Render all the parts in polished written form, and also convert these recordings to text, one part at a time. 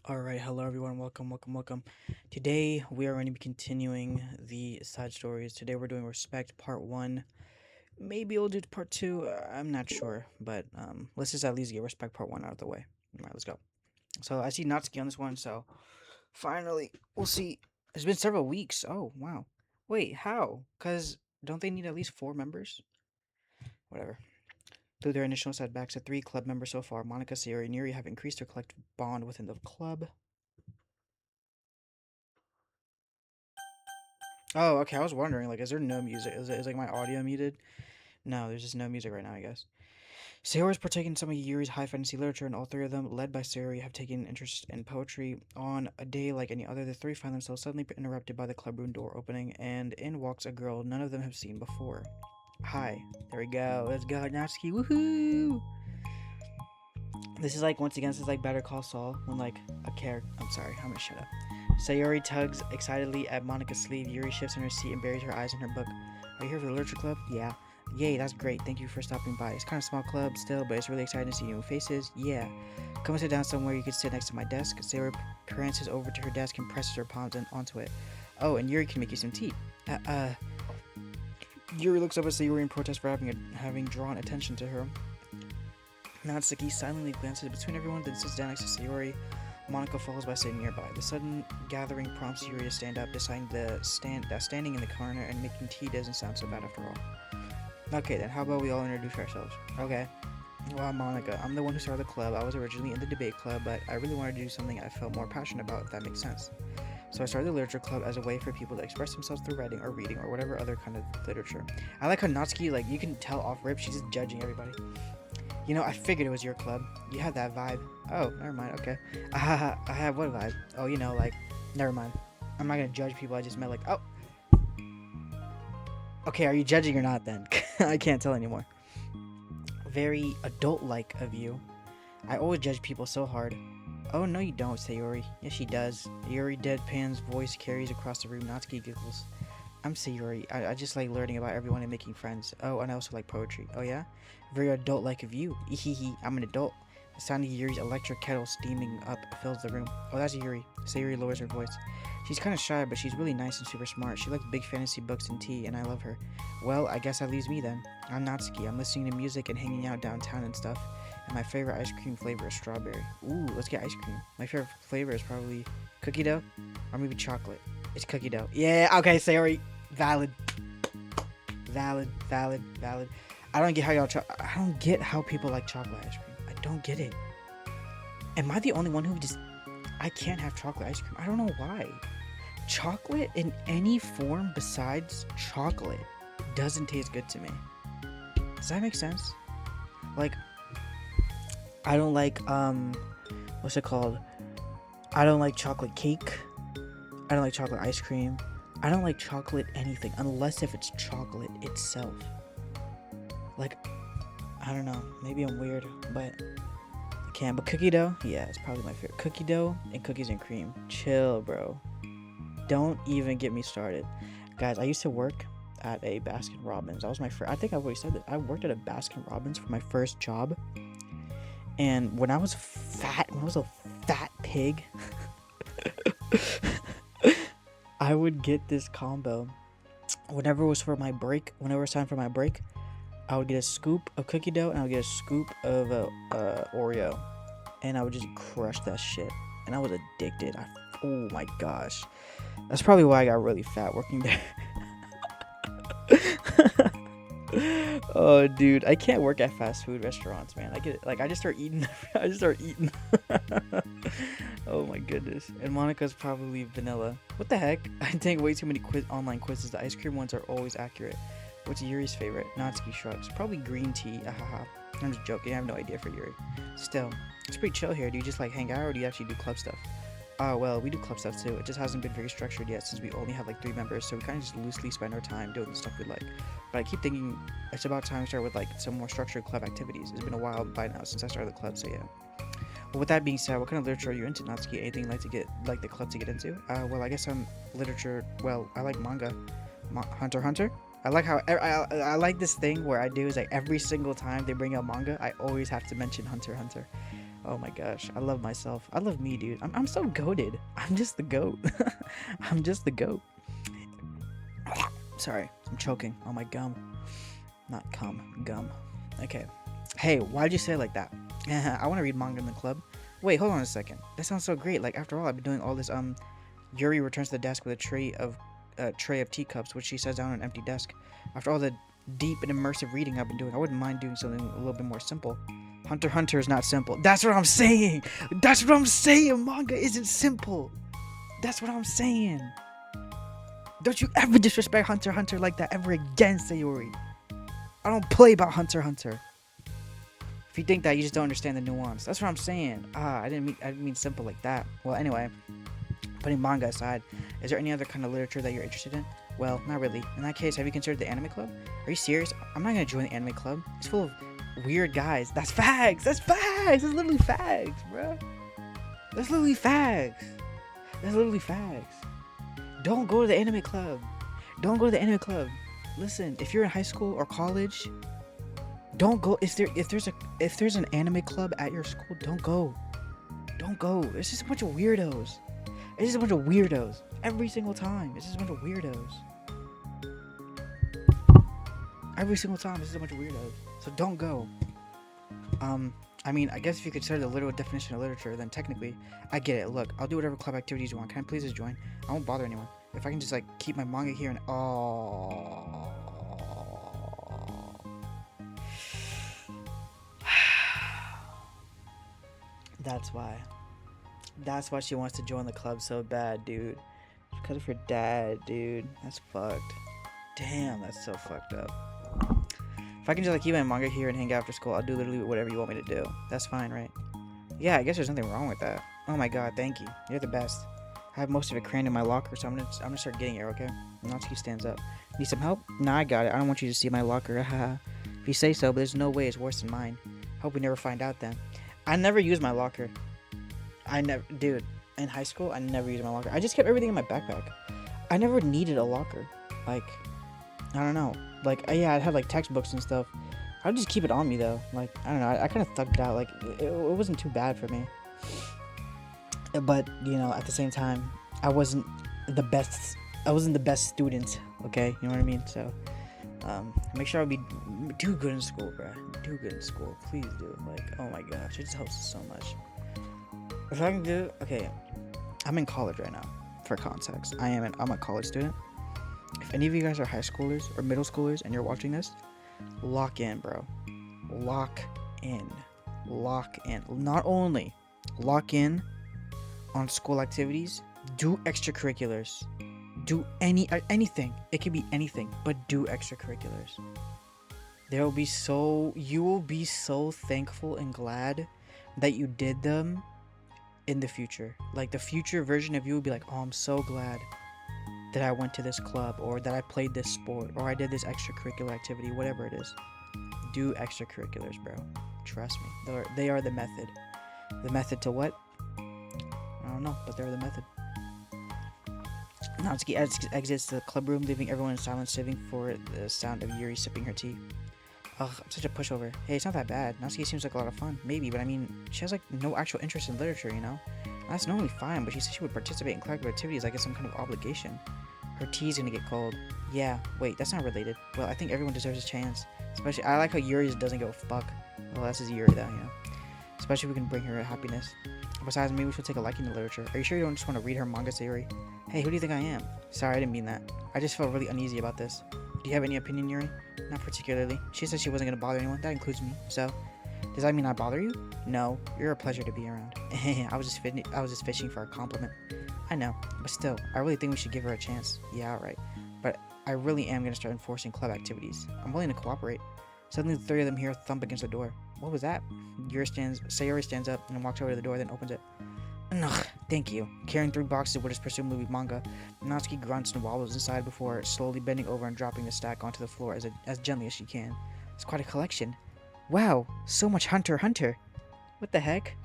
Alright, hello everyone, welcome. Today we are going to be continuing the side stories. Today we're doing Respect Part 1. Maybe we'll do Part 2, I'm not sure, but let's just at least get Respect Part 1 out of the way. Alright, let's go. So I see Natsuki on this one, so finally, we'll see. It's been several weeks. Oh, wow. Wait, how? Because don't they need at least 4 members? Whatever. Through their initial setbacks, the 3 club members so far, Monica, Sayori, and Yuri, have increased their collective bond within the club. Oh, okay. I was wondering, like, is there no music? Is like my audio muted? No, there's just no music right now, I guess. Sayori's partaken in some of Yuri's high fantasy literature, and all three of them, led by Sayori, have taken interest in poetry. On a day like any other, the three find themselves suddenly interrupted by the clubroom door opening, and in walks a girl none of them have seen before. Hi. There we go. Let's go, Natsuki. Woohoo! This is like, once again, this is like Better Call Saul, when like a character. I'm sorry, I'm gonna shut up. Sayori tugs excitedly at Monica's sleeve. Yuri shifts in her seat and buries her eyes in her book. Are you here for the literature club? Yeah. Yay, that's great. Thank you for stopping by. It's kind of a small club still, but it's really exciting to see new faces. Yeah. Come and sit down somewhere you can sit next to my desk. Sayori prances over to her desk and presses her palms onto it. Oh, and Yuri can make you some tea. Yuri looks up at Sayori in protest for having drawn attention to her. Natsuki silently glances between everyone, then sits down next to Sayori. Monica follows by sitting nearby. The sudden gathering prompts Yuri to stand up, deciding that standing in the corner and making tea doesn't sound so bad after all. Okay then, how about we all introduce ourselves? Okay. Well, I'm Monica. I'm the one who started the club. I was originally in the debate club, but I really wanted to do something I felt more passionate about, if that makes sense. So I started the literature club as a way for people to express themselves through writing or reading or whatever other kind of literature. I like how Natsuki, like, you can tell off rip, she's just judging everybody. You know, I figured it was your club. You have that vibe. Oh, never mind. Okay. I have what vibe? Oh, you know, like, never mind. I'm not gonna judge people. I just meant like, oh, okay. Are you judging or not? Then I can't tell anymore. Very adult-like of you. I always judge people so hard. Oh no, you don't, Sayori. Yes, she does. Yuri deadpan's voice carries across the room. Natsuki giggles. I'm Sayori. I just like learning about everyone and making friends. Oh, and I also like poetry. Oh yeah? Very adult-like of you. Ehehe, I'm an adult. The sound of Yuri's electric kettle steaming up fills the room. Oh, that's Yuri. Sayori lowers her voice. She's kind of shy, but she's really nice and super smart. She likes big fantasy books and tea, and I love her. Well, I guess that leaves me then. I'm Natsuki. I'm listening to music and hanging out downtown and stuff. And my favorite ice cream flavor is strawberry. Ooh, let's get ice cream. My favorite flavor is probably cookie dough, or maybe chocolate. It's cookie dough. Yeah, okay, Sayori. Valid. Valid. I don't get how I don't get how people like chocolate ice cream. I don't get it. Am I the only one who just... I can't have chocolate ice cream. I don't know why. Chocolate in any form besides chocolate doesn't taste good to me. Does that make sense? Like, I don't like, what's it called? I don't like chocolate cake. I don't like chocolate ice cream. I don't like chocolate anything unless if it's chocolate itself. Like, I don't know. Maybe I'm weird, but I can't. But cookie dough, yeah, it's probably my favorite. Cookie dough and cookies and cream. Chill, bro. Don't even get me started. Guys, I used to work at a Baskin Robbins. That was my first. I think I've already said that. I worked at a Baskin Robbins for my first job. And when I was a fat pig, I would get this combo. Whenever it was time for my break, I would get a scoop of cookie dough and I would get a scoop of Oreo, and I would just crush that shit. And I was addicted. Oh my gosh, that's probably why I got really fat working there. Oh, dude, I can't work at fast food restaurants, man. I get it. Like, I just start eating. I just start eating. Oh my goodness. And Monica's probably vanilla. What the heck? I take way too many online quizzes. The ice cream ones are always accurate. What's Yuri's favorite? Natsuki shrugs. Probably green tea. Ahaha. I'm just joking. I have no idea for Yuri. Still, it's pretty chill here. Do you just like hang out, or do you actually do club stuff? Oh, well, we do club stuff too. It just hasn't been very structured yet since we only have like 3 members, so we kind of just loosely spend our time doing the stuff we like. But I keep thinking it's about time to start with like some more structured club activities. It's been a while by now since I started the club, so yeah. Well, with that being said, what kind of literature are you into, Natsuki? Anything like the club to get into? Well, I guess I'm literature. Well, I like manga, Hunter x Hunter. I like how I like this thing where I do is like every single time they bring out manga, I always have to mention Hunter x Hunter. Oh my gosh, I love myself. I love me, dude. I'm so goated. I'm just the goat. I'm just the goat. Sorry, I'm choking on my gum. Not cum, gum. Okay. Hey, why'd you say it like that? I want to read manga in the club. Wait, hold on a second. That sounds so great. Like, after all, I've been doing all this. Yuri returns to the desk with a tray of teacups, which she sets down on an empty desk. After all the deep and immersive reading I've been doing, I wouldn't mind doing something a little bit more simple. Hunter x Hunter is not simple. That's what I'm saying. That's what I'm saying. Manga isn't simple. That's what I'm saying. Don't you ever disrespect Hunter x Hunter like that ever again, Sayori. I don't play about Hunter x Hunter. If you think that, you just don't understand the nuance. That's what I'm saying. I didn't mean simple like that. Well, anyway, putting manga aside, is there any other kind of literature that you're interested in? Well, not really. In that case, have you considered the anime club? Are you serious? I'm not gonna join the anime club. It's full of weird guys. That's fags. That's fags. That's literally fags, bro. That's literally fags. That's literally fags. Don't go to the anime club. Don't go to the anime club. Listen, if you're in high school or college, don't go. If there's an anime club at your school, don't go. Don't go. It's just a bunch of weirdos. It's just a bunch of weirdos. Every single time. It's just a bunch of weirdos. Every single time, it's just a bunch of weirdos. So don't go. I mean, I guess if you consider the literal definition of literature, then technically, I get it. Look, I'll do whatever club activities you want. Can I please just join? I won't bother anyone. If I can just, like, keep my manga here and... Oh... That's why. That's why she wants to join the club so bad, dude. Because of her dad, dude. That's fucked. Damn, that's so fucked up. If I can just like keep my manga here and hang out after school, I'll do literally whatever you want me to do. That's fine, right? Yeah, I guess there's nothing wrong with that. Oh my god, thank you. You're the best. I have most of it crammed in my locker, so I'm gonna start getting it, okay? Natsuki stands up. Need some help? Nah, I got it. I don't want you to see my locker. Haha. If you say so, but there's no way it's worse than mine. Hope we never find out then. I never use my locker. Dude, in high school, I never used my locker. I just kept everything in my backpack. I never needed a locker. Like, I don't know. Like, yeah, I'd have like textbooks and stuff. I would just keep it on me though. Like, I don't know. I kind of thugged out. Like, it wasn't too bad for me. But, you know, at the same time, I wasn't the best student. Okay, you know what I mean? So, make sure I do good in school, bruh. Do good in school, please do. Like, oh my gosh, it just helps so much. If I can do, okay, I'm in college right now. For context, I'm a college student. If any of you guys are high schoolers or middle schoolers and you're watching this, lock in, bro. Lock in. Not only lock in on school activities, do extracurriculars. Do anything. It could be anything, but do extracurriculars. You will be so thankful and glad that you did them in the future. Like, the future version of you will be like, oh, I'm so glad that I went to this club, or that I played this sport, or I did this extracurricular activity, whatever it is. Do extracurriculars, bro. Trust me. They are the method. The method to what? I don't know, but they're the method. Natsuki exits the club room, leaving everyone in silence, sitting for the sound of Yuri sipping her tea. Ugh, I'm such a pushover. Hey, it's not that bad. Natsuki seems like a lot of fun. Maybe, but I mean, she has like no actual interest in literature, you know? That's normally fine, but she said she would participate in collective activities like it's some kind of obligation. Her tea's gonna get cold. Yeah, wait, that's not related. Well, I think everyone deserves a chance. Especially, I like how Yuri doesn't give a fuck. Well, that's his Yuri though, you know? Especially if we can bring her happiness. Besides, maybe we should take a liking to literature. Are you sure you don't just want to read her manga, Sayori? Hey, who do you think I am? Sorry, I didn't mean that. I just felt really uneasy about this. Do you have any opinion, Yuri? Not particularly. She said she wasn't gonna bother anyone. That includes me. So, does that mean I bother you? No, you're a pleasure to be around. I was just fishing for a compliment. I know, but still, I really think we should give her a chance. Yeah, alright. But I really am gonna start enforcing club activities. I'm willing to cooperate. Suddenly, the three of them hear a thump against the door. What was that? Sayori stands up and walks over to the door, then opens it. Ugh, thank you. Carrying 3 boxes of what is presumably manga, Natsuki grunts and wobbles inside before slowly bending over and dropping the stack onto the floor as gently as she can. It's quite a collection. Wow, so much Hunter x Hunter. What the heck?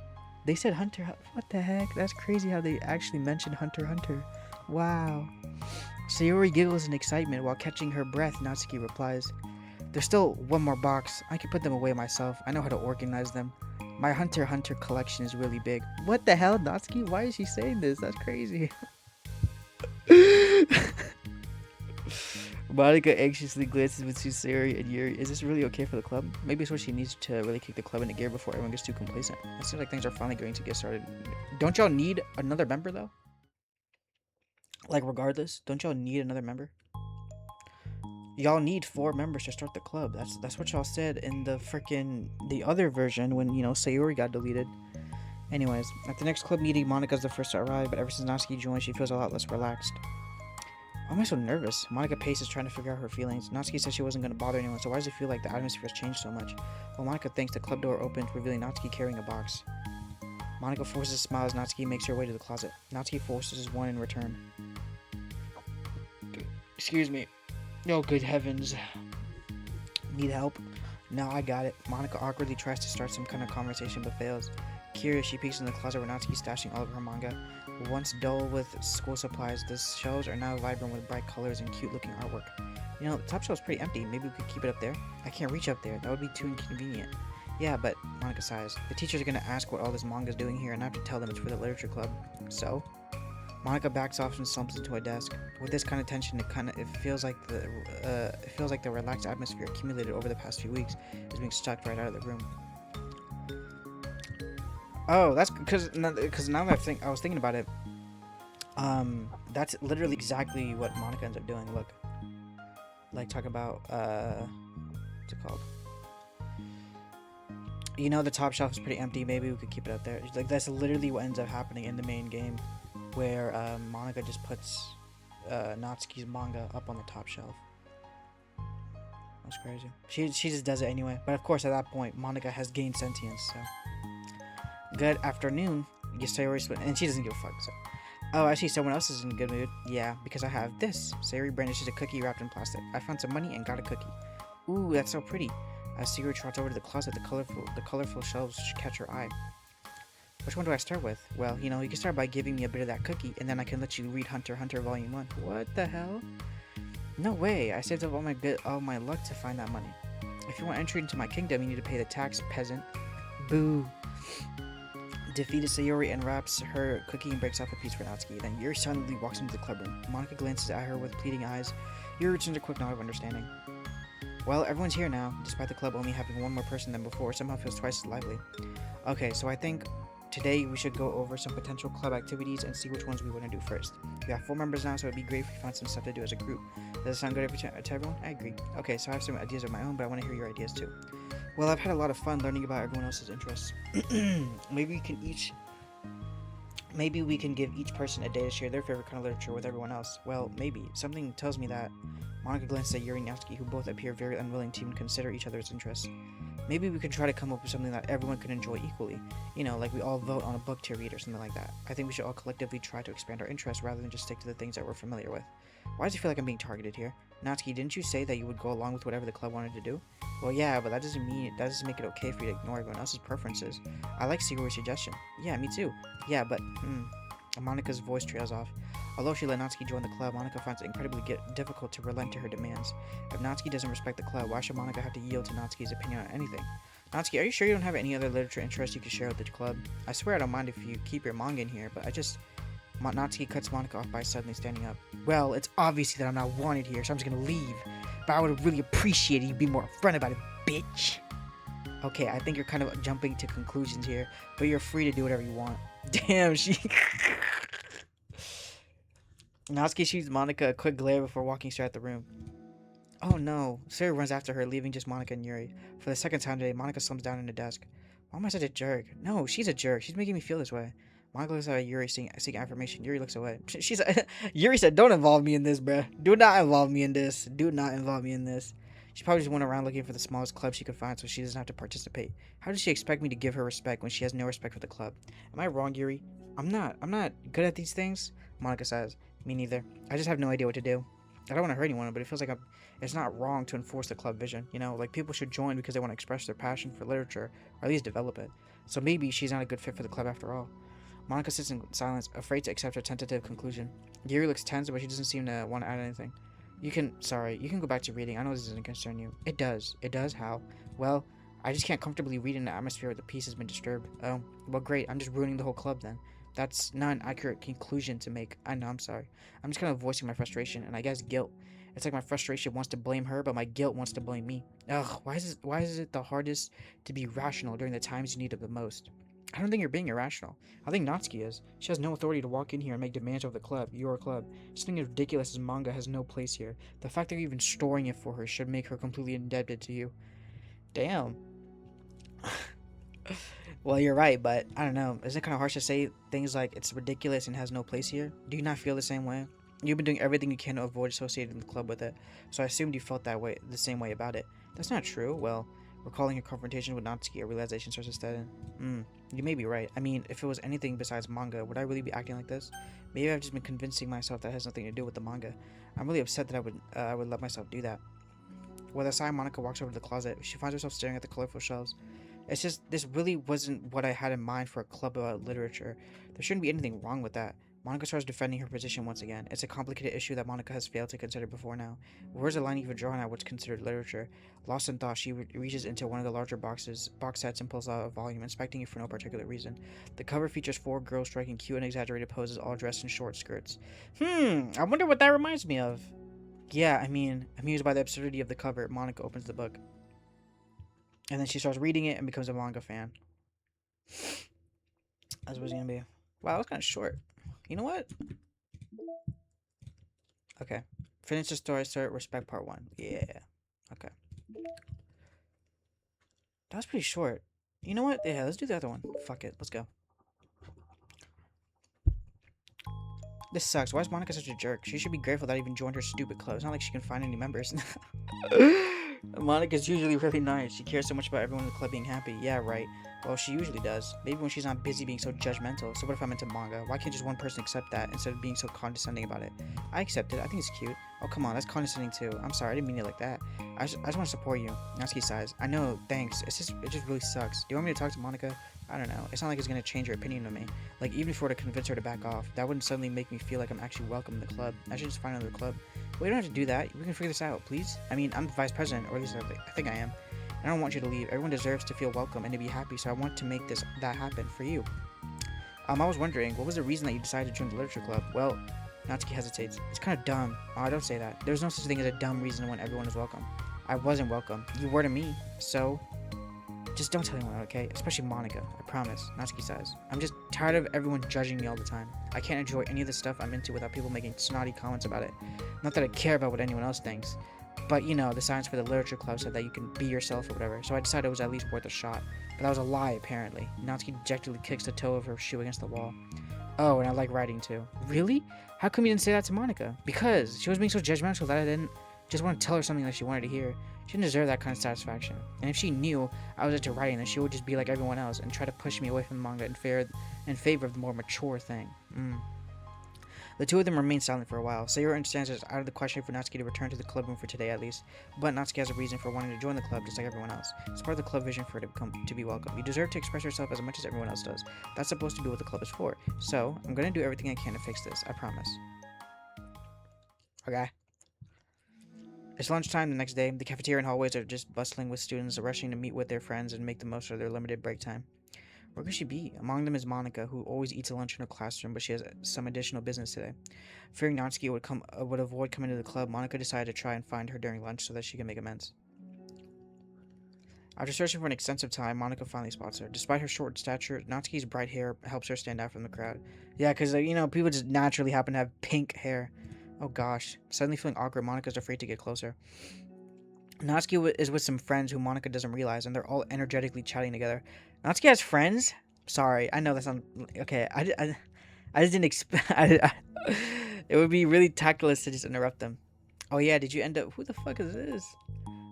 They said Hunter. What the heck? That's crazy how they actually mentioned Hunter x Hunter. Wow. Sayori giggles in excitement while catching her breath. Natsuki replies, "There's still one more box. I can put them away myself. I know how to organize them." My Hunter x Hunter collection is really big. What the hell, Natsuki? Why is she saying this? That's crazy. Monica anxiously glances between Sayori and Yuri. Is this really okay for the club? Maybe it's what she needs to really kick the club into gear before everyone gets too complacent. It seems like things are finally going to get started. Don't y'all need another member, though? Like, regardless, don't y'all need another member? Y'all need 4 members to start the club. That's what y'all said in the other version when, Sayori got deleted. Anyways, at the next club meeting, Monica's the first to arrive, but ever since Natsuki joined, she feels a lot less relaxed. Why am I so nervous? Monica paces, trying to figure out her feelings. Natsuki said she wasn't going to bother anyone, so why does it feel like the atmosphere has changed so much? Well, Monica thinks the club door opens, revealing Natsuki carrying a box. Monica forces a smile as Natsuki makes her way to the closet. Natsuki forces one in return. Excuse me. Oh, good heavens. Need help? No, I got it. Monica awkwardly tries to start some kind of conversation but fails. Curious, she peeks in the closet where Natsuki's stashing all of her manga. Once dull with school supplies, the shelves are now vibrant with bright colors and cute-looking artwork. The top shelf's pretty empty. Maybe we could keep it up there? I can't reach up there. That would be too inconvenient. Yeah, but, Monica sighs. The teachers are going to ask what all this manga's doing here, and I have to tell them it's for the literature club. So? Monica backs off and slumps into a desk. With this kind of tension, it feels like the relaxed atmosphere accumulated over the past few weeks is being sucked right out of the room. Oh, that's because now that I was thinking about it, that's literally exactly what Monica ends up doing. Look, like talk about what's it called? The top shelf is pretty empty. Maybe we could keep it up there. Like that's literally what ends up happening in the main game, where Monica just puts Natsuki's manga up on the top shelf. That's crazy. She just does it anyway. But of course, at that point, Monica has gained sentience. So. Good afternoon. Sayori, and she doesn't give a fuck. So. Oh, actually, someone else is in a good mood. Yeah, because I have this. Sayori brandishes a cookie wrapped in plastic. I found some money and got a cookie. Ooh, that's so pretty. As Sayori trots over to the closet, the colorful shelves catch her eye. Which one do I start with? Well, you can start by giving me a bit of that cookie, and then I can let you read Hunter x Hunter Volume 1. What the hell? No way. I saved up all my luck to find that money. If you want entry into my kingdom, you need to pay the tax, peasant. Boo. Defeated Sayori unwraps her cookie and breaks off a piece for Natsuki. Then Yuri silently walks into the clubroom. Monica glances at her with pleading eyes. Yuri returns a quick nod of understanding. Well, everyone's here now. Despite the club only having one more person than before, somehow feels twice as lively. Okay, so I think today we should go over some potential club activities and see which ones we want to do first. We have 4 members now, so it'd be great if we found some stuff to do as a group. Does it sound good to everyone? I agree. Okay, so I have some ideas of my own, but I want to hear your ideas too. Well, I've had a lot of fun learning about everyone else's interests. Maybe we can give each person a day to share their favorite kind of literature with everyone else. Well, maybe. Something tells me that. Monica glances at Yuri and Natsuki, who both appear very unwilling to even consider each other's interests. Maybe we can try to come up with something that everyone can enjoy equally. Like we all vote on a book to read or something like that. I think we should all collectively try to expand our interests rather than just stick to the things that we're familiar with. Why does it feel like I'm being targeted here? Natsuki, didn't you say that you would go along with whatever the club wanted to do? Well, yeah, but that doesn't make it okay for you to ignore everyone else's preferences. I like Sayori's suggestion. Yeah, me too. Yeah, but, Monica's voice trails off. Although she let Natsuki join the club, Monica finds it incredibly difficult to relent to her demands. If Natsuki doesn't respect the club, why should Monica have to yield to Natsuki's opinion on anything? Natsuki, are you sure you don't have any other literature interests you can share with the club? I swear I don't mind if you keep your manga in here, but Natsuki cuts Monica off by suddenly standing up. Well, it's obvious that I'm not wanted here, so I'm just gonna leave. But I would really appreciate it if you'd be more upfront about it, bitch. Okay, I think you're kind of jumping to conclusions here, but you're free to do whatever you want. Damn, she... Natsuki shoots Monica a quick glare before walking straight out the room. Oh no. Sayori runs after her, leaving just Monica and Yuri. For the second time today, Monica slumps down in the desk. Why am I such a jerk? No, she's a jerk. She's making me feel this way. Monica looks at Yuri, seeking affirmation. Yuri looks away. Yuri said, don't involve me in this, bruh. Do not involve me in this. Do not involve me in this. She probably just went around looking for the smallest club she could find so she doesn't have to participate. How does she expect me to give her respect when she has no respect for the club? Am I wrong, Yuri? I'm not good at these things, Monica says. Me neither. I just have no idea what to do. I don't want to hurt anyone, but it feels like it's not wrong to enforce the club vision. Like people should join because they want to express their passion for literature, or at least develop it. So maybe she's not a good fit for the club after all. Monica sits in silence, afraid to accept her tentative conclusion. Yuri looks tense, but she doesn't seem to want to add anything. You can go back to reading. I know this doesn't concern you. It does. It does? How? Well, I just can't comfortably read in an atmosphere where the peace has been disturbed. Oh, well, great. I'm just ruining the whole club then. That's not an accurate conclusion to make. I know, I'm sorry. I'm just kind of voicing my frustration and I guess guilt. It's like my frustration wants to blame her, but my guilt wants to blame me. Ugh, why is it the hardest to be rational during the times you need it the most? I don't think you're being irrational. I think Natsuki is. She has no authority to walk in here and make demands of the club, your club. Something as ridiculous as manga has no place here. The fact that you're even storing it for her should make her completely indebted to you. Damn. Well, you're right, but I don't know. Isn't it kind of harsh to say things like it's ridiculous and has no place here? Do you not feel the same way? You've been doing everything you can to avoid associating the club with it, so I assumed you felt that way, the same way about it. That's not true. Well, recalling your confrontation with Natsuki, a realization starts to set in. You may be right. I mean, if it was anything besides manga, would I really be acting like this? Maybe I've just been convincing myself that it has nothing to do with the manga. I'm really upset that I would let myself do that. With a sigh, Monica walks over to the closet. She finds herself staring at the colorful shelves. It's just, this really wasn't what I had in mind for a club about literature. There shouldn't be anything wrong with that. Monica starts defending her position once again. It's a complicated issue that Monica has failed to consider before now. Where's the line even drawn at what's considered literature? Lost in thought, she reaches into one of the larger box sets and pulls out a volume, inspecting it for no particular reason. The cover features 4 girls striking cute and exaggerated poses, all dressed in short skirts. I wonder what that reminds me of. Yeah, I mean, amused by the absurdity of the cover, Monica opens the book. And then she starts reading it and becomes a manga fan. That's what it's gonna be. Wow, that was kind of short. You know what? Okay. Finish the story, start respect part 1. Yeah. Okay. That was pretty short. You know what? Yeah, let's do the other one. Fuck it. Let's go. This sucks. Why is Monica such a jerk? She should be grateful that I even joined her stupid club. It's not like she can find any members. Monica's usually really nice. She cares so much about everyone in the club being happy. Yeah, right. Well, she usually does. Maybe when she's not busy being so judgmental. So what if I'm into manga? Why can't just one person accept that instead of being so condescending about it? I accept it. I think it's cute. Oh, come on. That's condescending too. I'm sorry. I didn't mean it like that. I just want to support you. Natsuki sighs. I know. Thanks. It just really sucks. Do you want me to talk to Monica? I don't know. It's not like it's going to change her opinion of me. Like, even if I were to convince her to back off, that wouldn't suddenly make me feel like I'm actually welcome in the club. I should just find another club. Well, you don't have to do that. We can figure this out, please. I mean, I'm the vice president, or at least I think I am. I don't want you to leave. Everyone deserves to feel welcome and to be happy, so I want to make that happen for you. I was wondering, what was the reason that you decided to join the literature club? Well, Natsuki hesitates. It's kind of dumb. Oh, don't say that. There's no such thing as a dumb reason when everyone is welcome. I wasn't welcome. You were to me, so just don't tell anyone, okay? Especially Monica. I promise. Natsuki says. I'm just tired of everyone judging me all the time. I can't enjoy any of the stuff I'm into without people making snotty comments about it. Not that I care about what anyone else thinks. But, you know, the signs for the literature club said that you can be yourself or whatever. So I decided it was at least worth a shot. But that was a lie, apparently. Natsuki dejectedly kicks the toe of her shoe against the wall. Oh, and I like writing too. Really? How come you didn't say that to Monica? Because she was being so judgmental that I didn't just want to tell her something that she wanted to hear. She didn't deserve that kind of satisfaction. And if she knew I was into writing, then she would just be like everyone else and try to push me away from the manga in favor of the more mature thing. The two of them remain silent for a while. Sayori understands it's out of the question for Natsuki to return to the club room for today at least, but Natsuki has a reason for wanting to join the club just like everyone else. It's part of the club vision for her to be welcome. You deserve to express yourself as much as everyone else does. That's supposed to be what the club is for. So, I'm gonna do everything I can to fix this, I promise. Okay. It's lunchtime the next day. The cafeteria and hallways are just bustling with students rushing to meet with their friends and make the most of their limited break time. Where could she be? Among them is Monica, who always eats a lunch in her classroom, but she has some additional business today. Fearing Natsuki would avoid coming to the club, Monica decided to try and find her during lunch so that she can make amends. After searching for an extensive time, Monica finally spots her. Despite her short stature, Natsuki's bright hair helps her stand out from the crowd. Yeah, because, you know, people just naturally happen to have pink hair. Oh gosh. Suddenly feeling awkward, Monica's afraid to get closer. Natsuki is with some friends who Monica doesn't realize, and they're all energetically chatting together. Natsuki has friends? Sorry, I know that sounds... Okay, I just didn't expect... It would be really tactless to just interrupt them. Oh yeah, did you end up... Who the fuck is this?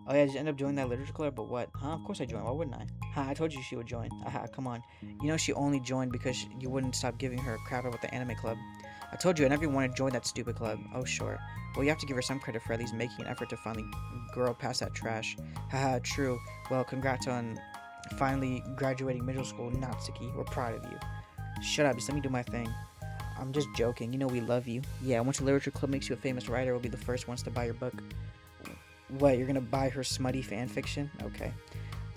Oh yeah, did you end up joining that literature club? But what? Huh? Of course I joined. Why wouldn't I? Ha, I told you she would join. Aha, come on. You know she only joined because you wouldn't stop giving her crap about the anime club. I told you I never wanted to join that stupid club. Oh, sure. Well, you have to give her some credit for at least making an effort to finally grow past that trash. Haha, true. Well, congrats on finally graduating middle school, Natsuki. We're proud of you. Shut up, just let me do my thing. I'm just joking. You know we love you. Yeah, once the literature club makes you a famous writer, we'll be the first ones to buy your book. What, you're gonna buy her smutty fan fiction? Okay.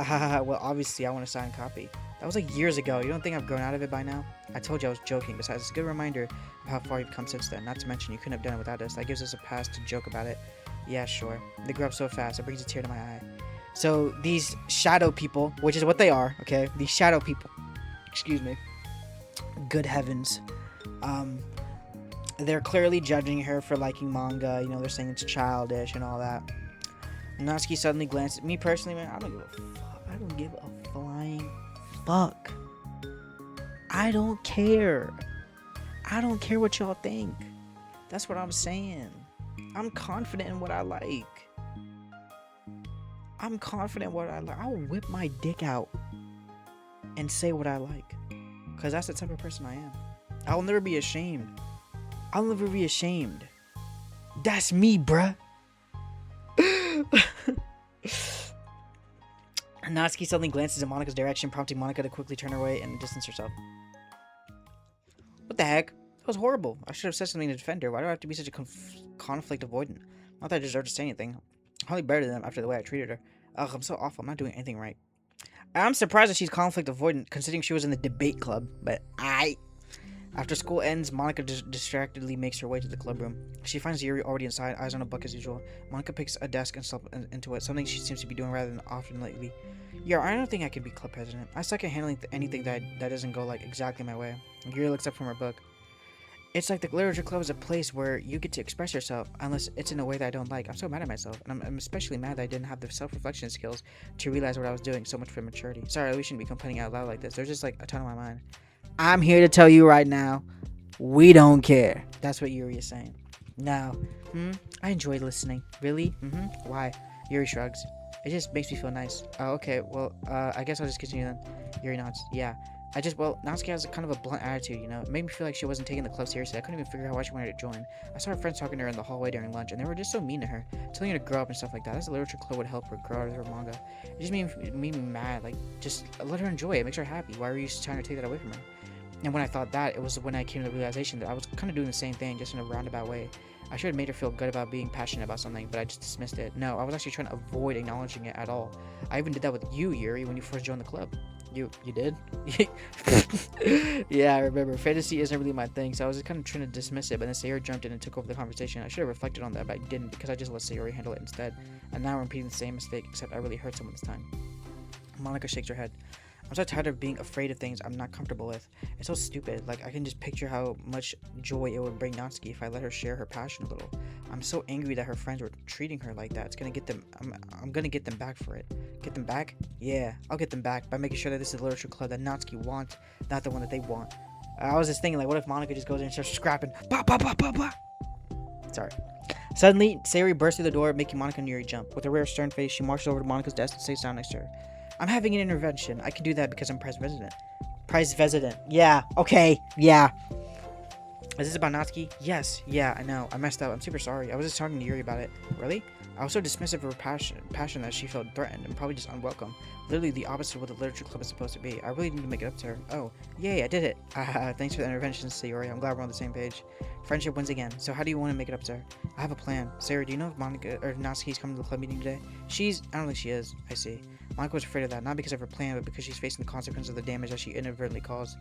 Well, obviously, I want a signed copy. That was like years ago. You don't think I've grown out of it by now? I told you I was joking. Besides, it's a good reminder of how far you've come since then. Not to mention, you couldn't have done it without us. That gives us a pass to joke about it. Yeah, sure. They grew up so fast, it brings a tear to my eye. So, these shadow people, which is what they are, okay? These shadow people, excuse me. Good heavens. Um, they're clearly judging her for liking manga. You know, they're saying it's childish and all that. Natsuki suddenly glanced at me personally, man. I don't give a fuck. I don't give a flying fuck. I don't care. I don't care what y'all think. That's what I'm saying. I'm confident in what I like. I'm confident in what I like. I'll whip my dick out and say what I like. Because that's the type of person I am. I'll never be ashamed. I'll never be ashamed. That's me, bruh. Natsuki suddenly glances in Monika's direction, prompting Monika to quickly turn away and distance herself. What the heck? That was horrible. I should have said something to defend her. Why do I have to be such a conflict avoidant? Not that I deserve to say anything. I'm hardly better than them after the way I treated her. Ugh, I'm so awful. I'm not doing anything right. I'm surprised that she's conflict avoidant, considering she was in the debate club. But After school ends, Monika distractedly makes her way to the club room. She finds Yuri already inside, eyes on a book as usual. Monika picks a desk and slips into it, something she seems to be doing rather than often lately. Yeah, I don't think I can be club president. I suck at handling anything that doesn't go like exactly my way. Yuri looks up from her book. It's like the literature club is a place where you get to express yourself, unless it's in a way that I don't like. I'm so mad at myself, and I'm especially mad that I didn't have the self-reflection skills to realize what I was doing. So much for maturity. Sorry, we shouldn't be complaining out loud like this. There's just like a ton on my mind. I'm here to tell you right now, we don't care. That's what Yuri is saying. Now, I enjoy listening. Really? Why? Yuri shrugs. It just makes me feel nice. Oh, okay. Well, I guess I'll just continue then. Yuri nods. Yeah. Natsuki has kind of a blunt attitude, you know? It made me feel like she wasn't taking the club seriously. I couldn't even figure out why she wanted to join. I saw her friends talking to her in the hallway during lunch, and they were just so mean to her, telling her to grow up and stuff like that. That's the literature club would help her grow out of her manga. It just made me mad. Like, just let her enjoy it. It makes her happy. Why were you trying to take that away from her? And when I thought that, it was when I came to the realization that I was kind of doing the same thing, just in a roundabout way. I should have made her feel good about being passionate about something, but I just dismissed it. No, I was actually trying to avoid acknowledging it at all. I even did that with you, Yuri, when you first joined the club. You did? Yeah, I remember. Fantasy isn't really my thing, so I was just kind of trying to dismiss it, but then Sayori jumped in and took over the conversation. I should have reflected on that, but I didn't, because I just let Sayori handle it instead. And now I'm repeating the same mistake, except I really hurt someone this time. Monika shakes her head. I'm so tired of being afraid of things I'm not comfortable with. It's so stupid. Like, I can just picture how much joy it would bring Natsuki if I let her share her passion a little. I'm so angry that her friends were treating her like that. It's gonna get them. I'm gonna get them back for it. Get them back? Yeah, I'll get them back by making sure that this is a literature club that Natsuki wants, not the one that they want. I was just thinking, like, what if Monika just goes in and starts scrapping? Bah, bah, bah, bah, bah. Sorry. Suddenly, Sayori burst through the door, making Monika and Yuri jump. With a rare stern face, she marched over to Monika's desk and sat down next to her. I'm having an intervention. I can do that because I'm Prize Resident. Prize Resident. Yeah. Okay. Yeah. Is this about Natsuki? Yes. Yeah, I know. I messed up. I'm super sorry. I was just talking to Yuri about it. Really? I was so dismissive of her passion that she felt threatened and probably just unwelcome. Literally the opposite of what the literature club is supposed to be. I really need to make it up to her. Oh, yay, I did it. Thanks for the intervention, Sayori. I'm glad we're on the same page. Friendship wins again. So how do you want to make it up to her? I have a plan. Sayori, do you know if Monika or Natsuki's coming to the club meeting today? I don't think she is. I see. Monika was afraid of that, not because of her plan, but because she's facing the consequence of the damage that she inadvertently caused.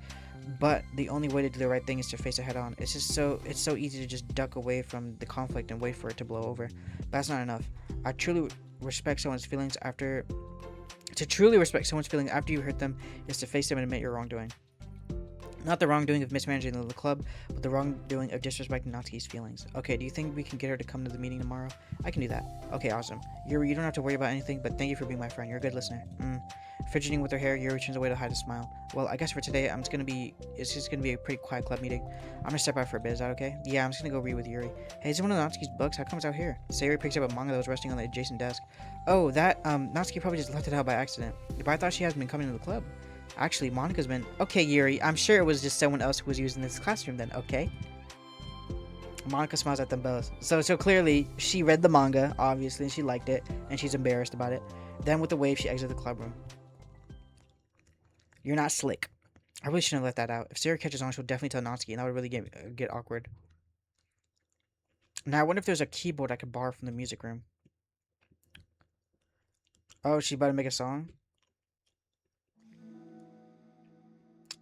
But the only way to do the right thing is to face it head on. It's so easy to just duck away from the conflict and wait for it to blow over. But that's not enough. I truly respect someone's feelings after. To truly respect someone's feelings after you hurt them is to face them and admit your wrongdoing. Not the wrongdoing of mismanaging the club, but the wrongdoing of disrespecting Natsuki's feelings. Okay, do you think we can get her to come to the meeting tomorrow? I can do that. Okay, awesome. Yuri, you don't have to worry about anything, but thank you for being my friend. You're a good listener. Fidgeting with her hair, Yuri turns away to hide a smile. Well, I guess for today, it's just gonna be a pretty quiet club meeting. I'm gonna step out for a bit, is that okay? Yeah, I'm just gonna go read with Yuri. Hey, is it one of Natsuki's books? How come it's out here? Sayori picks up a manga that was resting on the adjacent desk. Oh, that, Natsuki probably just left it out by accident. But I thought she hasn't been coming to the club. Actually, Monika's been... Okay, Yuri, I'm sure it was just someone else who was using this classroom then, okay? Monika smiles at them both. So clearly, she read the manga, obviously, and she liked it, and she's embarrassed about it. Then with a wave, she exits the club room. You're not slick. I really shouldn't have let that out. If Sarah catches on, she'll definitely tell Natsuki, and that would really get awkward. Now, I wonder if there's a keyboard I could borrow from the music room. Oh, she's about to make a song?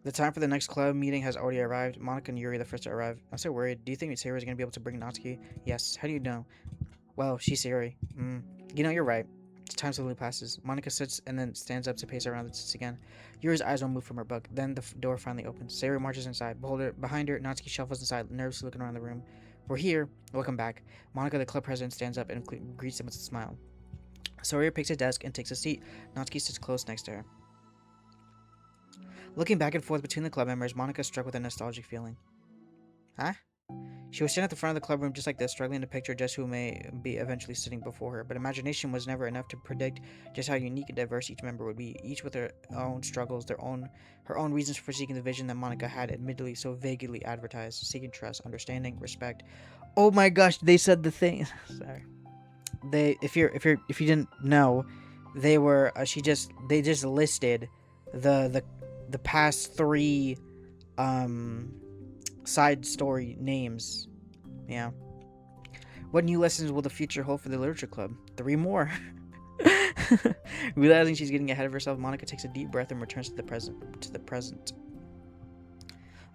The time for the next club meeting has already arrived. Monica and Yuri are the first to arrive. I'm so worried. Do you think Sayori is going to be able to bring Natsuki? Yes. How do you know? Well, she's Sayori. You know, you're right. Time slowly passes. Monica sits and then stands up to pace around and sits again. Yuri's eyes won't move from her book. Then the door finally opens. Sayori marches inside. Behind her, Natsuki shuffles inside, nervously looking around the room. We're here. Welcome back. Monica, the club president, stands up and greets them with a smile. Sayori picks a desk and takes a seat. Natsuki sits close next to her. Looking back and forth between the club members, Monica is struck with a nostalgic feeling. Huh? She was sitting at the front of the club room just like this, struggling to picture just who may be eventually sitting before her, but imagination was never enough to predict just how unique and diverse each member would be, each with their own struggles, her own reasons for seeking the vision that Monica had admittedly so vaguely advertised, seeking trust, understanding, respect. Oh my gosh, they said the thing. Sorry. If you didn't know, they were they just listed the past 3 side story names. Yeah. What new lessons will the future hold for the literature club? 3 more. Realizing she's getting ahead of herself, Monica takes a deep breath and returns to the present.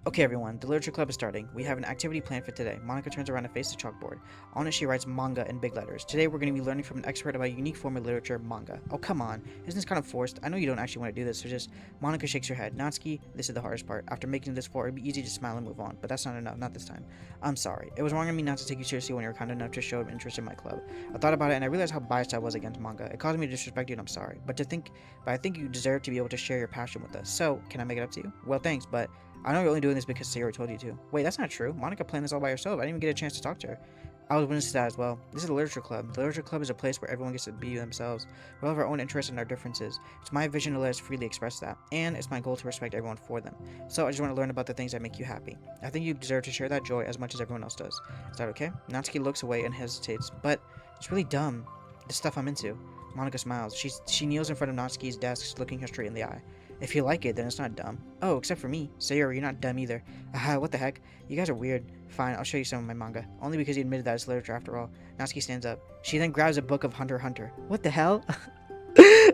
Okay, everyone, the literature club is starting. We have an activity planned for today. Monica turns around and faces the chalkboard. On it, she writes manga in big letters. Today, we're going to be learning from an expert about a unique form of literature, manga. Oh, come on. Isn't this kind of forced? I know you don't actually want to do this, so just... Monica shakes her head. Natsuki, this is the hardest part. After making this far, it'd be easy to smile and move on, but that's not enough, not this time. I'm sorry. It was wrong of me not to take you seriously when you were kind enough to show an interest in my club. I thought about it, and I realized how biased I was against manga. It caused me to disrespect you, and I'm sorry. But I think you deserve to be able to share your passion with us. So, can I make it up to you? Well, thanks, but... I know you're only doing this because Sayori told you to. Wait, that's not true. Monica planned this all by herself. I didn't even get a chance to talk to her. I was witness to that as well. This is a literature club. The literature club is a place where everyone gets to be themselves. We all have our own interests and our differences. It's my vision to let us freely express that. And it's my goal to respect everyone for them. So I just want to learn about the things that make you happy. I think you deserve to share that joy as much as everyone else does. Is that okay? Natsuki looks away and hesitates. But it's really dumb. The stuff I'm into. Monica smiles. She kneels in front of Natsuki's desk, looking her straight in the eye. If you like it, then it's not dumb. Oh, except for me. Sayori, you're not dumb either. Aha, what the heck? You guys are weird. Fine, I'll show you some of my manga. Only because you admitted that it's literature after all. Natsuki stands up. She then grabs a book of Hunter x Hunter. What the hell?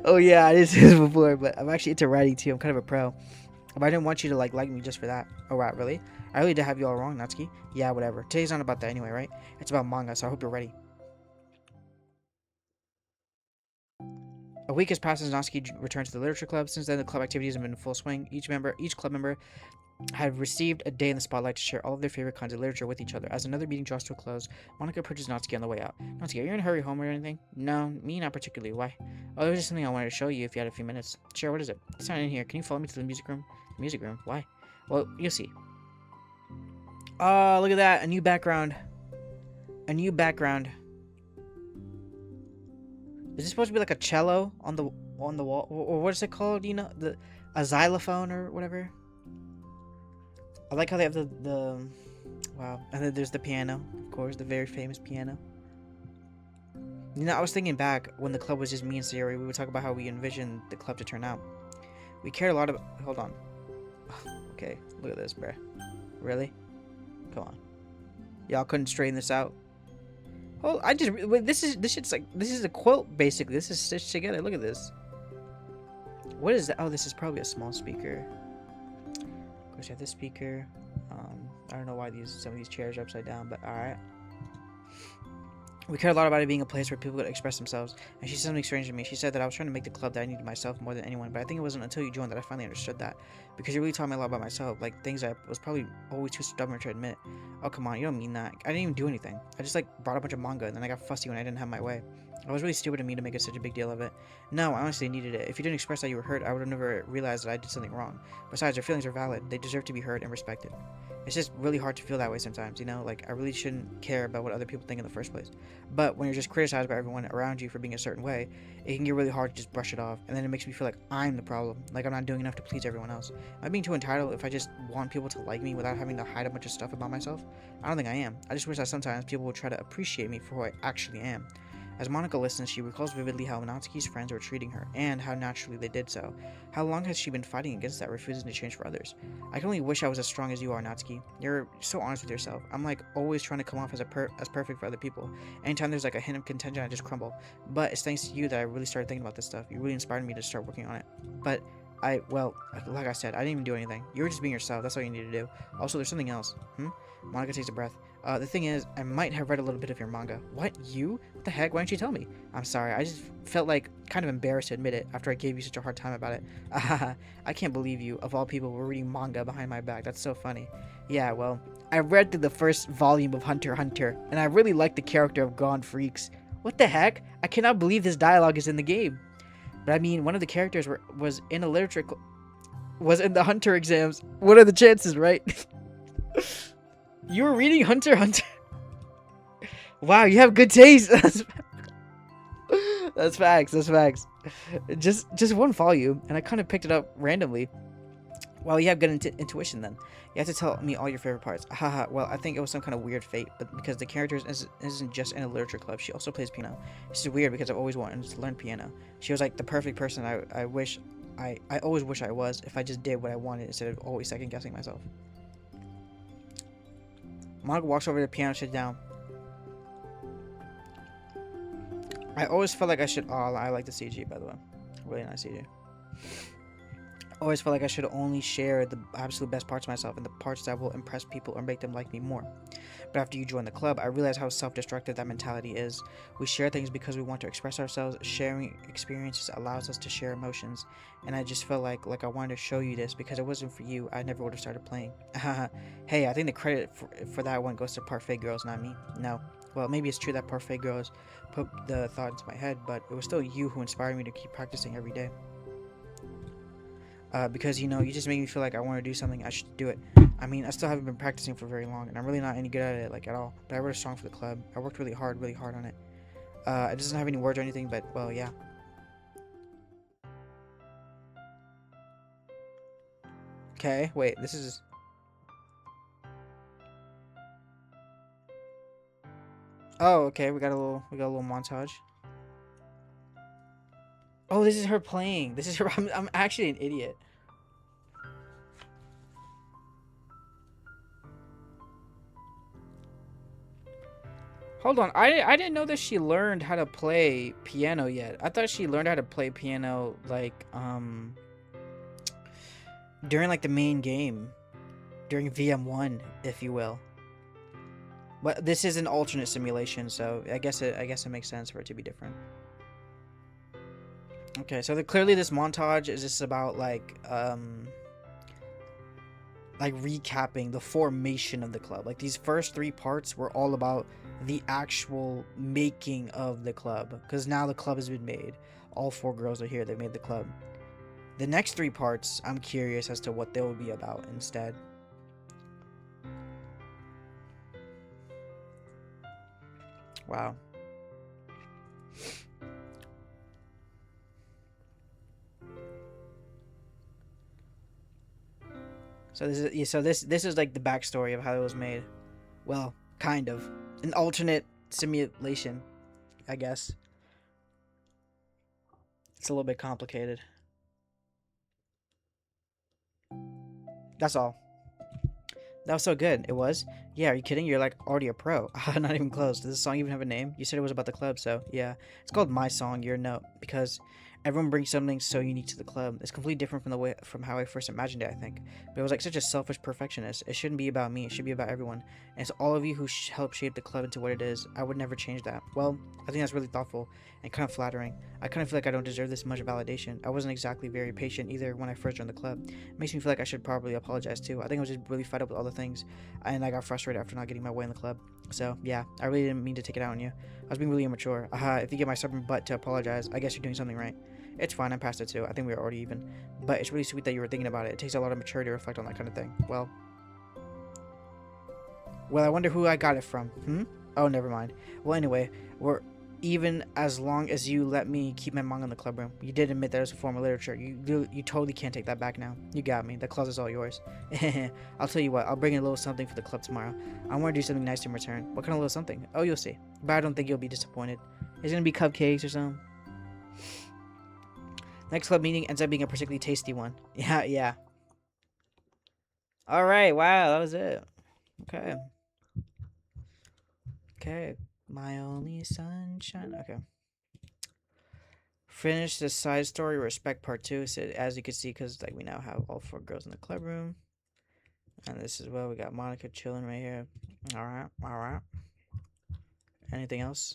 Oh yeah, I did this before, but I'm actually into writing too. I'm kind of a pro. But I didn't want you to like me just for that. Oh wow, really? I really did have you all wrong, Natsuki. Yeah, whatever. Today's not about that anyway, right? It's about manga, so I hope you're ready. A week has passed since Natsuki returned to the literature club. Since then, the club activities have been in full swing. Each club member have received a day in the spotlight to share all of their favorite kinds of literature with each other. As another meeting draws to a close, Monica approaches Natsuki on the way out. Natsuki, are you in a hurry home or anything? No, me not particularly. Why? Oh, there was just something I wanted to show you if you had a few minutes. Sure, what is it? It's not in here. Can you follow me to the music room? The music room? Why? Well, you'll see. Oh, look at that. A new background. A new background. Is this supposed to be like a cello on the wall, or what is it called? You know, a xylophone or whatever. I like how they have the wow, and then there's the piano, of course, the very famous piano. You know, I was thinking back when the club was just me and Sayori. We would talk about how we envisioned the club to turn out. We cared a lot about. Hold on. Okay, look at this, bruh. Really? Come on. Y'all couldn't straighten this out. Oh, wait, this is a quilt basically. This is stitched together. Look at this. What is that? Oh, this is probably a small speaker. Of course, you have this speaker. I don't know why some of these chairs are upside down, but all right. We cared a lot about it being a place where people could express themselves, and she said something strange to me. She said that I was trying to make the club that I needed myself more than anyone, but I think it wasn't until you joined that I finally understood that, because you really taught me a lot about myself, like things I was probably always too stubborn to admit. Oh, come on, you don't mean that. I didn't even do anything. I just, brought a bunch of manga, and then I got fussy when I didn't have my way. It was really stupid of me to make such a big deal of it. No, I honestly needed it. If you didn't express that you were hurt, I would have never realized that I did something wrong. Besides, your feelings are valid. They deserve to be heard and respected. It's just really hard to feel that way sometimes, you know? I really shouldn't care about what other people think in the first place. But when you're just criticized by everyone around you for being a certain way, it can get really hard to just brush it off. And then it makes me feel like I'm the problem. Like I'm not doing enough to please everyone else. Am I being too entitled if I just want people to like me without having to hide a bunch of stuff about myself? I don't think I am. I just wish that sometimes people would try to appreciate me for who I actually am. As Monica listens, she recalls vividly how Natsuki's friends were treating her, and how naturally they did so. How long has she been fighting against that, refusing to change for others? I can only wish I was as strong as you are, Natsuki. You're so honest with yourself. I'm always trying to come off as perfect for other people. Anytime there's a hint of contention, I just crumble. But it's thanks to you that I really started thinking about this stuff. You really inspired me to start working on it. But Well, like I said, I didn't even do anything. You were just being yourself. That's all you need to do. Also, there's something else. Monica takes a breath. The thing is, I might have read a little bit of your manga. What? You? What the heck? Why didn't you tell me? I'm sorry. I just felt like kind of embarrassed to admit it after I gave you such a hard time about it. I can't believe you, of all people, were reading manga behind my back. That's so funny. Yeah, well, I read through the first volume of Hunter x Hunter, and I really liked the character of Gone Freaks. What the heck? I cannot believe this dialogue is in the game. But I mean, one of the characters was in a was in the Hunter exams. What are the chances, right? You were reading Hunter x Hunter. Wow, you have good taste. That's facts. That's facts. Just one volume, and I kind of picked it up randomly. Well, you have good intuition then. You have to tell me all your favorite parts. Haha. Well, I think it was some kind of weird fate, but because the character isn't just in a literature club, she also plays piano. This is weird because I've always wanted to learn piano. She was like the perfect person I always wish I was if I just did what I wanted instead of always second guessing myself. Monica walks over to the piano, sits down. I always felt like I should. Oh, I like the CG, by the way. Really nice CG. Always felt like I should only share the absolute best parts of myself and the parts that will impress people or make them like me more. But after you join the club, I realized how self-destructive that mentality is. We share things because we want to express ourselves. Sharing experiences allows us to share emotions. And I just felt like I wanted to show you this because it wasn't for you, I never would have started playing. Hey, I think the credit for that one goes to Parfait Girls, not me. No. Well, maybe it's true that Parfait Girls put the thought into my head, but it was still you who inspired me to keep practicing every day. Because, you just make me feel like I want to do something, I should do it. I mean, I still haven't been practicing for very long, and I'm really not any good at it, like, at all. But I wrote a song for the club. I worked really hard on it. It doesn't have any words or anything, but, well, yeah. Okay, wait, this is... Oh, okay, we got a little montage. Oh, this is her playing. This is her... I'm actually an idiot. Hold on, I didn't know that she learned how to play piano yet. I thought she learned how to play piano, like, during, like, the main game. During VM1, if you will. But this is an alternate simulation, so I guess it makes sense for it to be different. Okay, so clearly this montage is just about, like recapping the formation of the club. Like, these first 3 parts were all about the actual making of the club, because now the club has been made. All 4 girls are here. They made the club. The next 3 parts, I'm curious as to what they will be about instead. Wow. So this is like the backstory of how it was made. Well, kind of an alternate simulation, I guess. It's a little bit complicated. That's all. That was so good. It was? Yeah, are you kidding? You're like already a pro. Not even close. Does this song even have a name? You said it was about the club, so yeah. It's called My Song, Your Note, because everyone brings something so unique to the club. It's completely different from how I first imagined it, I think. But it was like such a selfish perfectionist. It shouldn't be about me. It should be about everyone. And it's all of you who helped shape the club into what it is. I would never change that. Well, I think that's really thoughtful and kind of flattering. I kind of feel like I don't deserve this much validation. I wasn't exactly very patient either when I first joined the club. It makes me feel like I should probably apologize too. I think I was just really fed up with all the things, and I got frustrated after not getting my way in the club. So yeah, I really didn't mean to take it out on you. I was being really immature. If you get my stubborn butt to apologize, I guess you're doing something right. It's fine, I'm past it too. I think we were already even. But it's really sweet that you were thinking about it. It takes a lot of maturity to reflect on that kind of thing. Well, I wonder who I got it from. Oh, never mind. Well, anyway, we're even as long as you let me keep my manga in the club room. You did admit that it was a form of literature. You totally can't take that back now. You got me. The closet's all yours. I'll tell you what. I'll bring in a little something for the club tomorrow. I want to do something nice in return. What kind of little something? Oh, you'll see. But I don't think you'll be disappointed. It's gonna be cupcakes or something. Next club meeting ends up being a particularly tasty one. Yeah. All right. Wow, that was it. Okay. My only sunshine. Okay. Finish the side story, Respect Part 2. So as you can see, because like we now have all 4 girls in the club room. And this is where we got Monica chilling right here. Alright, alright. Anything else?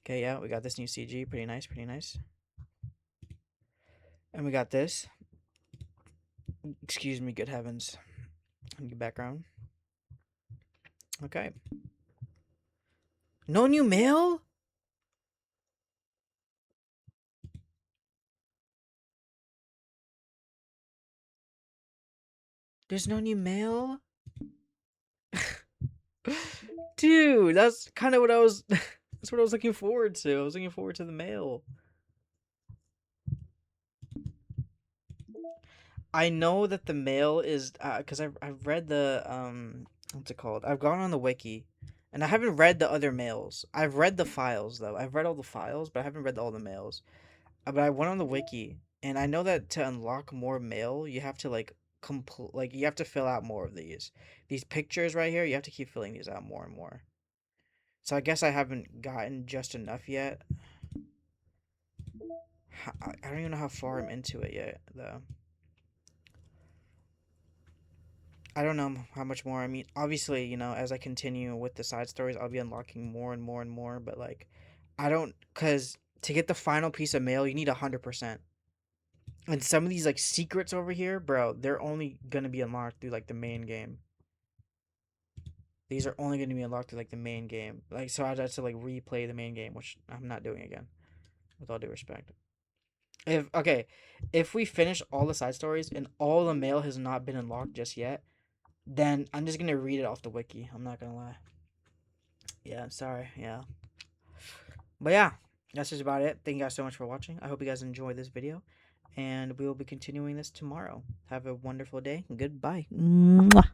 Okay, yeah, we got this new CG. Pretty nice, pretty nice. And we got this. Excuse me, good heavens. New background. Okay. No new mail? There's no new mail? Dude, that's kind of what I was that's what I was looking forward to. I was looking forward to the mail. I know that the mail is because I've read the what's it called? I've gone on the wiki, and I haven't read the other mails. I've read the files though. I've read all the files, but I haven't read all the mails. But I went on the wiki, and I know that to unlock more mail, you have to like like you have to fill out more of these. These pictures right here, you have to keep filling these out more and more. So I guess I haven't gotten just enough yet. I don't even know how far I'm into it yet though. I don't know how much more. I mean, obviously, you know, as I continue with the side stories, I'll be unlocking more and more and more. But like, I don't, cause to get the final piece of mail, you need 100%. And some of these like secrets over here, bro, they're only gonna be unlocked through like the main game. These are only gonna be unlocked through like the main game. Like, so I'd have to like replay the main game, which I'm not doing again. With all due respect. If okay, if we finish all the side stories and all the mail has not been unlocked just yet, then I'm just gonna read it off the wiki. I'm not gonna lie. Yeah, sorry. Yeah. But yeah, that's just about it. Thank you guys so much for watching. I hope you guys enjoyed this video. And we will be continuing this tomorrow. Have a wonderful day. Goodbye. Mwah.